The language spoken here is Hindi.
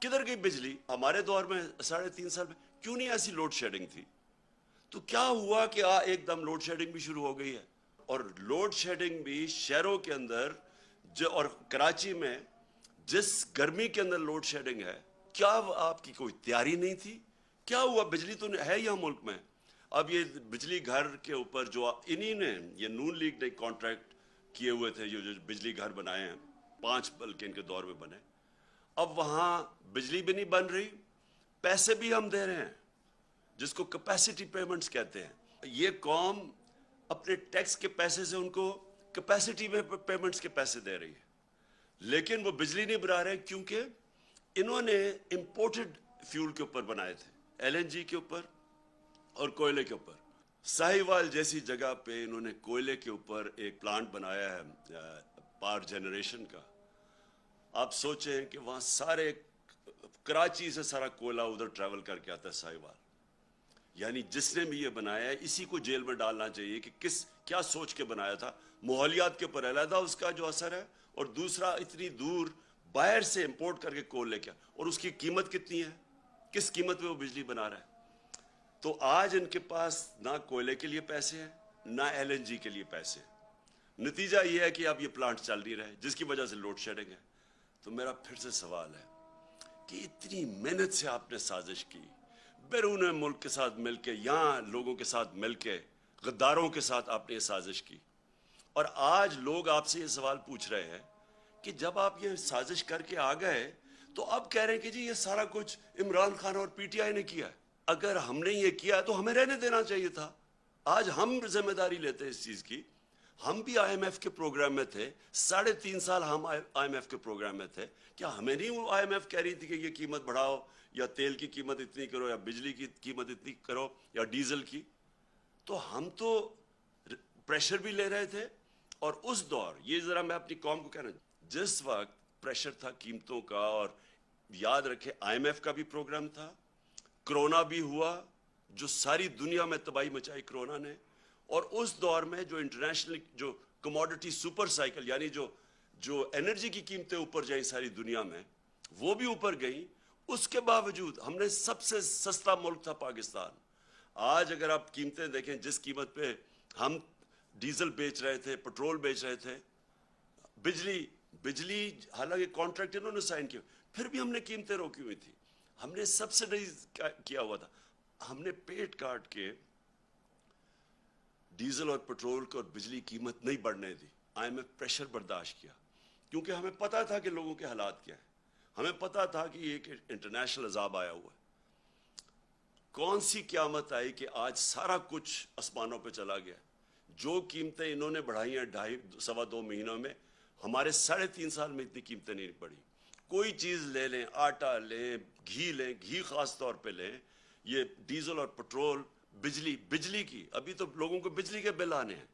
किधर गई बिजली? हमारे दौर में 3.5 साल में क्यों नहीं ऐसी लोड शेडिंग थी? तो क्या हुआ कि एकदम लोड शेडिंग भी शुरू हो गई है। और लोड शेडिंग भी शहरों के अंदर जो, और कराची में जिस गर्मी के अंदर लोड शेडिंग है, क्या आपकी कोई तैयारी नहीं थी? क्या हुआ? बिजली तो है यहाँ मुल्क में। अब ये बिजली घर के ऊपर जो इन्हीं ने, ये नून लीग ने कॉन्ट्रैक्ट किए हुए थे, जो बिजली घर बनाए हैं, 5 बल्कि इनके दौर में बने। अब वहां बिजली भी नहीं बन रही, पैसे भी हम दे रहे हैं, जिसको कैपेसिटी पेमेंट्स कहते हैं। ये कौम अपने टैक्स के पैसे से उनको कैपेसिटी में पेमेंट्स के पैसे दे रही है, लेकिन वो बिजली नहीं बना रहे क्योंकि इन्होंने इंपोर्टेड फ्यूल के ऊपर बनाए थे, एलएनजी के ऊपर और कोयले के ऊपर। साहिवाल जैसी जगह पे इन्होंने कोयले के ऊपर एक प्लांट बनाया है पावर जनरेशन का। आप सोचें कि वहां सारे कराची से सारा कोयला उधर ट्रैवल करके आता है साहिवाल। यानी जिसने भी ये बनाया है, इसी को जेल में डालना चाहिए कि क्या सोच के बनाया था। माहौलियात के ऊपर अलहदा उसका जो असर है, और दूसरा इतनी दूर बाहर से इंपोर्ट करके कोयले क्या, और उसकी कीमत कितनी है, किस कीमत में वो बिजली बना रहा है। तो आज इनके पास ना कोयले के लिए पैसे हैं, ना एलएनजी के लिए पैसे हैं। नतीजा ये है कि अब ये प्लांट चल नहीं रहे, जिसकी वजह से लोड शेडिंग है। तो मेरा फिर से सवाल है कि इतनी मेहनत से आपने साजिश की, बैरून मुल्क के साथ मिलके, यहाँ लोगों के साथ मिलके, गद्दारों के साथ आपने ये साजिश की, और आज लोग आपसे ये सवाल पूछ रहे हैं कि जब आप ये साजिश करके आ गए तो अब कह रहे हैं कि जी ये सारा कुछ इमरान खान और पीटीआई ने किया है। अगर हमने ये किया तो हमें रहने देना चाहिए था। आज हम जिम्मेदारी लेते हैं इस चीज की। हम भी आईएमएफ के प्रोग्राम में थे, 3.5 साल हम आईएमएफ के प्रोग्राम में थे। क्या हमें नहीं वो आईएमएफ कह रही थी कि ये कीमत बढ़ाओ, या तेल की कीमत इतनी करो, या बिजली की कीमत इतनी करो, या डीजल की? तो हम तो प्रेशर भी ले रहे थे। और उस दौर, ये जरा मैं अपनी कौम को कहना, जिस वक्त प्रेशर था कीमतों का, और याद रखे आईएमएफ का भी प्रोग्राम था, कोरोना भी हुआ, जो सारी दुनिया में तबाही मचाई कोरोना ने। और उस दौर में जो इंटरनेशनल जो कमोडिटी सुपर साइकिल, यानी जो एनर्जी की कीमतें ऊपर जाई सारी दुनिया में, वो भी ऊपर गई। उसके बावजूद हमने सबसे सस्ता मुल्क था पाकिस्तान। आज अगर आप कीमतें देखें, जिस कीमत पे हम डीजल बेच रहे थे, पेट्रोल बेच रहे थे, बिजली हालांकि कॉन्ट्रैक्ट इन्होंने साइन किया, फिर भी हमने कीमतें रोकी हुई थी। हमने सब्सिडाइज किया हुआ था। हमने पेट काट के डीजल और पेट्रोल को और बिजली कीमत नहीं बढ़ने दी। आईएमएफ प्रेशर बर्दाश्त किया, क्योंकि हमें पता था कि लोगों के हालात क्या है। हमें पता था कि एक इंटरनेशनल अजाब आया हुआ है। कौन सी क़यामत आई कि आज सारा कुछ आसमानों पे चला गया। जो कीमतें इन्होंने बढ़ाई हैं 2.5-2 महीनों में, हमारे 3.5 साल में इतनी कीमतें नहीं बढ़ी। कोई चीज़ ले लें, आटा लें, घी खास तौर पे लें, ये डीजल और पेट्रोल, बिजली की, अभी तो लोगों को बिजली के बिल आने हैं।